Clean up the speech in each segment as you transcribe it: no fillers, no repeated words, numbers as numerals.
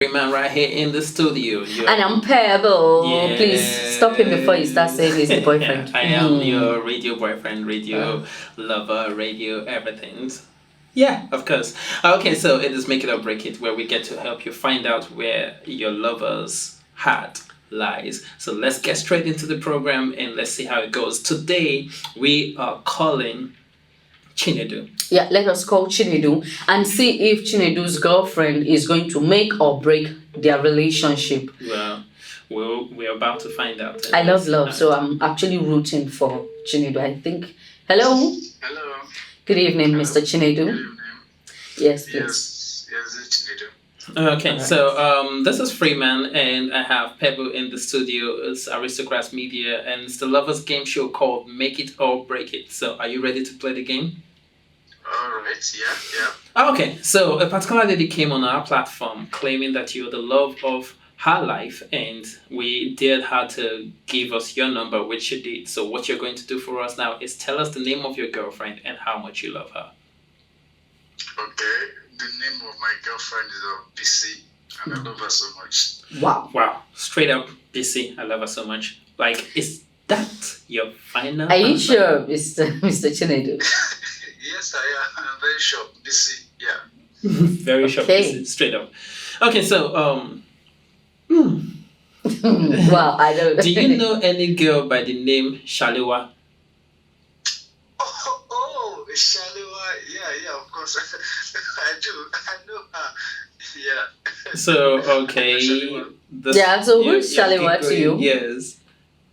Man right here in the studio. And I'm Pebble. Please stop him before you start saying he's the boyfriend. I am your radio boyfriend, radio lover, radio everything. Yeah, of course. Okay, so it is Make It or Break It, where we get to help you find out where your lover's heart lies. So let's get straight into the program and let's see how it goes. Today, we are calling Chinedu. Yeah, let us call Chinedu and see if Chinedu's girlfriend is going to make or break their relationship. Well, we're about to find out. I love love, so I'm actually rooting for Chinedu. I think. Hello. Hello. Good evening, Hello. Mr. Chinedu. Good evening. Yes, please. Yes, it's Chinedu. Okay, Alright. so this is Freeman, and I have Pebble in the studio. It's Aristocrats Media, and it's the lovers game show called Make It or Break It. So, are you ready to play the game? All right. Yeah. Okay, so a particular lady came on our platform claiming that you're the love of her life, and we dared her to give us your number, which she did. So, what you're going to do for us now is tell us the name of your girlfriend and how much you love her. Okay. The name of my girlfriend is BC, and I love her so much. Wow. Wow, straight up, BC, I love her so much. Like, is that your final Are you answer? sure, Mr. Chinedu? Yes, I am. I'm very sure. BC. Yeah. Very short, Okay. straight up. Okay, so Wow, I don't. do you know any girl by the name Shalewa? Oh, Shalewa. Yeah. Of course, I do. I know her. Yeah. So okay, Shalewa. this- Yeah, so your- who's your Shalewa people- to you? Yes.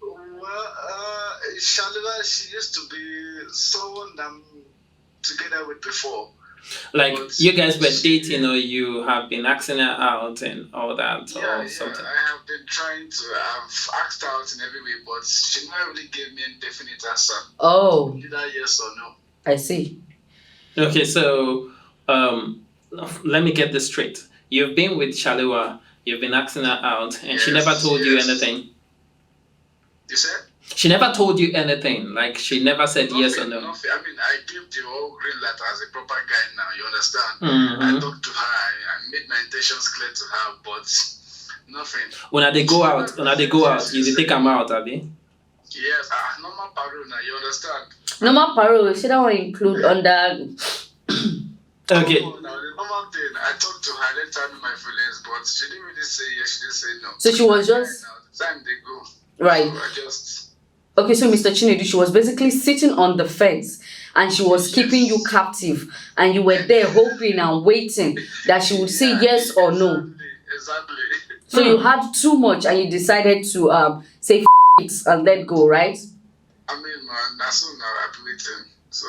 Well, Shalewa. She used to be someone I'm together with before. Like But you guys were she- dating, or you have been asking her out and all that, Yeah, or something. I have been trying to. I've asked her out in every way, but she never really gave me a definite answer. Oh, Either yes or no. I see. Okay, so let me get this straight. You've been with Shalewa, you've been asking her out, and she Yes, never told you yes. anything. You said? She never told you anything. Like she never said yes or no. Nothing. I mean, I give the whole green light as a proper guy now. You understand? Mhm. I talked to her. I made my intentions clear to her, but nothing. When they go out, you dey take them out, Abi. Yes, normal parole now. You understand? Normal parole, should I include under. Okay. Oh, now the normal thing. I talked to her. Let her know my feelings, but she didn't really say yes. She didn't say no. So she was just- Now, the time they go. Right. So I just. Okay, so Mr. Chinedu, she was basically sitting on the fence and she was keeping you captive, and you were there hoping and waiting that she would say yes or no. Exactly. So you had too much and you decided to say it and let go, right? I mean, man, that's all now. I've been waiting. So.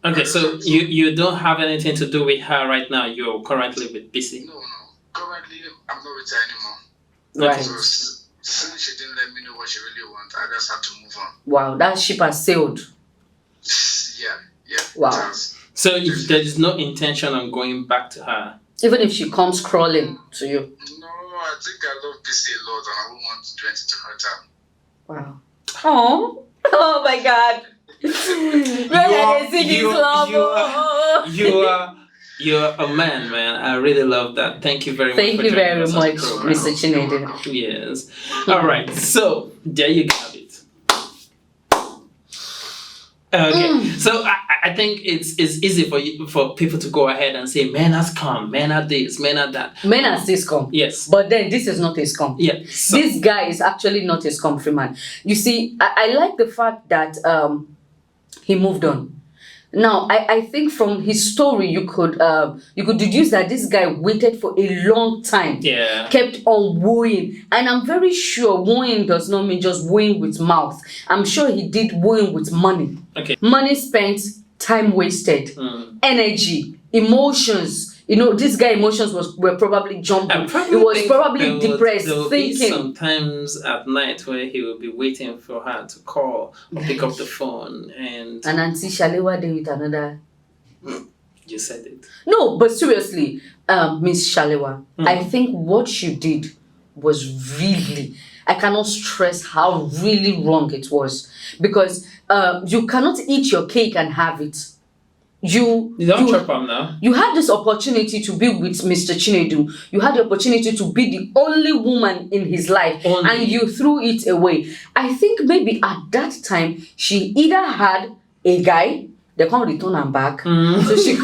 Okay, so you don't have anything to do with her right now. You're currently with BC. No. Currently, I'm not with her anymore. Right. So since she didn't let me know what she really wants, I just had to move on. Wow, that ship has sailed. Yeah. Wow. it has. So if there is no intention on going back to her. Even if she comes crawling to you. No, I think I love PC a lot, and I won't want to do anything to hurt her. Wow. Oh my God. You're a man, man. I really love that. Thank you very much. Thank for you joining very us on the much, program. Mr. Chinedu. Yes. All right. So there you have it. Okay. So I think it's easy for people to go ahead and say men are scum, men are this, men are that. Men are still scum. Yes. But then this is not a scum. Yeah. So, This guy is actually not a scum free man. You see, I like the fact that he moved on. Now, I think from his story you could deduce that this guy waited for a long time. yeah. Kept on wooing, and I'm very sure wooing does not mean just wooing with mouth. I'm sure he did wooing with money. Okay. Money spent, time wasted, energy, emotions. You know, this guy emotions were probably jumping. He was probably depressed, there will be thinking. sometimes at night where he will be waiting for her to call or pick up the phone, and And Auntie Shalewa there with another. you said it. No, but seriously, Miss Shalewa, I think what you did was really, I cannot stress how really wrong it was, because you cannot eat your cake and have it. you don't chop am now. you had this opportunity to be with Mr. Chinedu. You had the opportunity to be the only woman in his life, and you threw it away. I think maybe at that time she either had a guy, they can't return am back. So she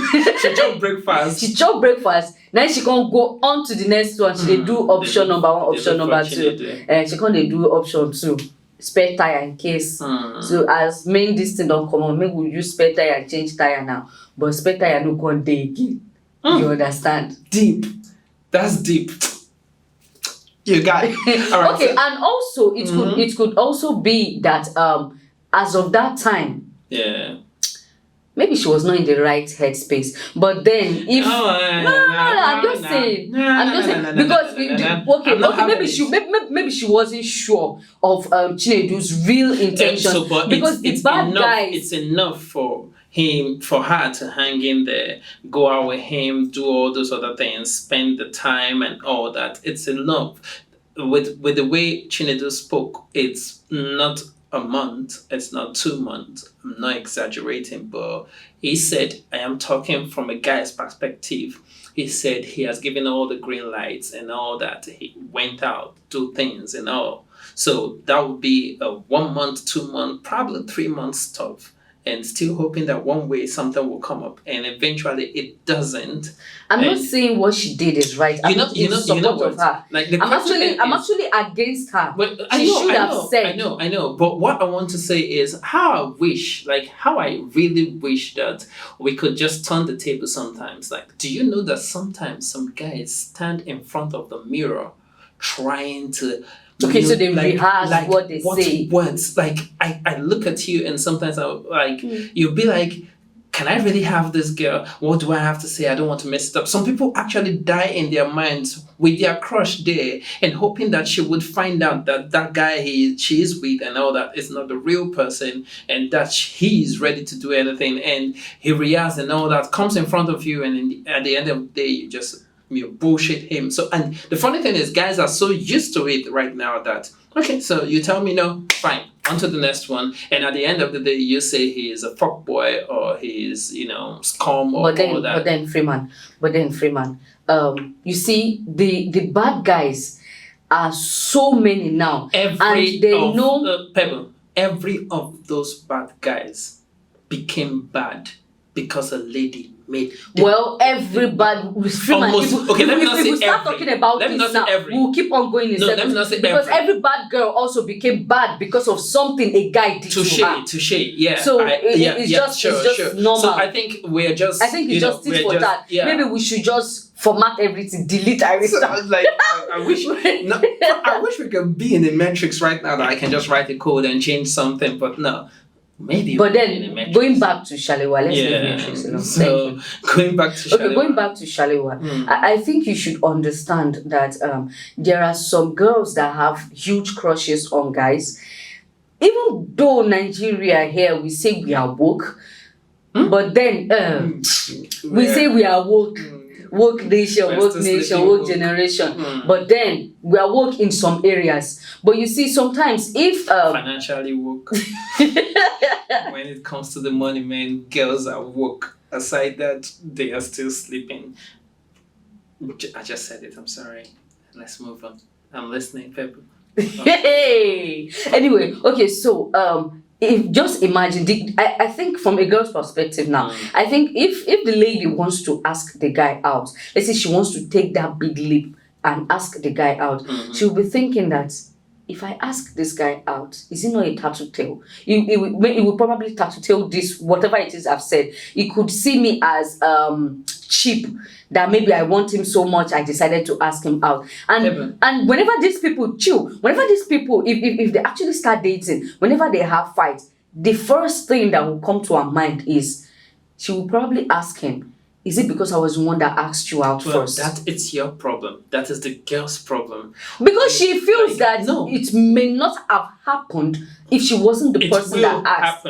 chop breakfast. She chop breakfast. Now she can't go on to the next one. She do option number 1, option number 2. And she can't do option 2. Spare tire in case. So as main this thing don't come on, maybe we use spare tire and change tire now. But spare tire no go day again. You understand? Deep. That's deep. You got it. All right, okay, and also it could also be that as of that time, maybe she was not in the right headspace. But then if I'm just saying because maybe she wasn't sure of Chinedu's real intention, because it's bad enough, guys. it's enough for her to hang in there, go out with him, do all those other things, spend the time and all that. It's enough. With the way Chinedu spoke, it's not a month, it's not 2 months. I'm not exaggerating, but he said, I am talking from a guy's perspective. He said he has given all the green lights and all that. He went out, do things and all. So that would be a 1 month, 2 month, probably 3 months stuff. And still hoping that one way something will come up, and eventually it doesn't. I'm not saying what she did is right. I'm not in support of her. Like I'm actually against her. But she should have said. I know. But what I want to say is how I really wish that we could just turn the table sometimes. Like, do you know that sometimes some guys stand in front of the mirror trying to. Okay, so they rehearse what they say. Words. Like, I look at you and sometimes you'll be like, can I really have this girl? What do I have to say? I don't want to mess it up. Some people actually die in their minds with their crush there and hoping that she would find out that that guy she is with and all that is not the real person, and that he is ready to do anything, and he reacts and all that, comes in front of you, and at the end of the day you just bullshit him. So, and the funny thing is, guys are so used to it right now that, okay, so you tell me no, fine, on to the next one, and at the end of the day you say he is a fuckboy or he is, scum or all that. But then Freeman, you see, the bad guys are so many now, every of those bad guys became bad because a lady made everybody. Okay, let me not say we start talking about this now, we'll keep on going in let me not say because every bad girl also became bad because of something a guy did to her. Yeah. So it's just normal. So I think it's just tit for tat. Yeah. Maybe we should just format everything, delete everything. So I wish we could be in the Matrix right now that I can just write a code and change something, but no. Maybe. But then going back to Shalewa, let's leave Matrix alone. So going back to Shalewa, I think you should understand that there are some girls that have huge crushes on guys. Even though Nigeria here we say we are woke, but then we say we are woke. Woke nation, woke generation. But then we are woke in some areas. But you see, sometimes if financially woke, when it comes to the money, man, girls are woke. Aside that, they are still sleeping. I just said it. I'm sorry. Let's move on. I'm listening, Pepper. Hey. Anyway, okay. So just imagine. I think from a girl's perspective now, I think if the lady wants to ask the guy out, let's say she wants to take that big leap and ask the guy out, she'll be thinking that if I ask this guy out, is he not a tattletale? It will probably tattletale this, whatever it is I've said. He could see me as cheap, that maybe I want him so much I decided to ask him out. And whenever these people if they actually start dating, whenever they have fights, the first thing that will come to her mind is she will probably ask him, is it because I was the one that asked you out first? That it's your problem. That is the girl's problem. Because she feels it may not have happened if she wasn't the person that asked.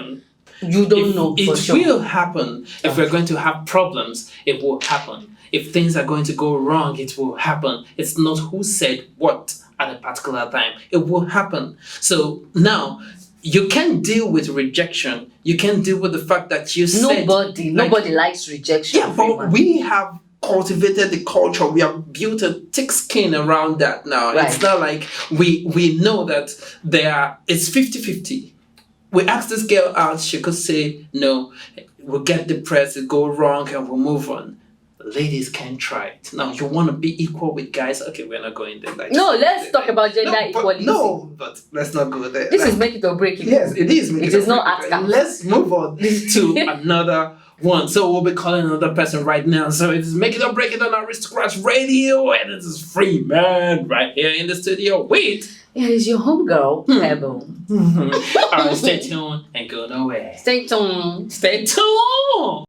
You don't know for sure. It will happen. If we're going to have problems, it will happen. If things are going to go wrong, it will happen. It's not who said what at a particular time. It will happen. So now, you can't deal with rejection. You can't deal with the fact that you said Nobody likes rejection. yeah, but we have cultivated the culture. We have built a thick skin around that now. Right. It's not like we know that it's 50-50. We asked this girl out, she could say no, we'll get depressed, it go wrong, and we'll move on. Ladies can try it. Now you want to be equal with guys. Okay, we're not going there. No, let's talk about gender equality. But let's not go there. This is make it or break it. Yes, it is. It is not outcome. Let's move on to another one. So we'll be calling another person right now. So it is Make It or Break It on Aristocrats Radio, and it is free, man, right here in the studio. Wait. Yeah, it's your homegirl, Pebble. All right, stay tuned and go nowhere. Stay tuned. Stay tuned.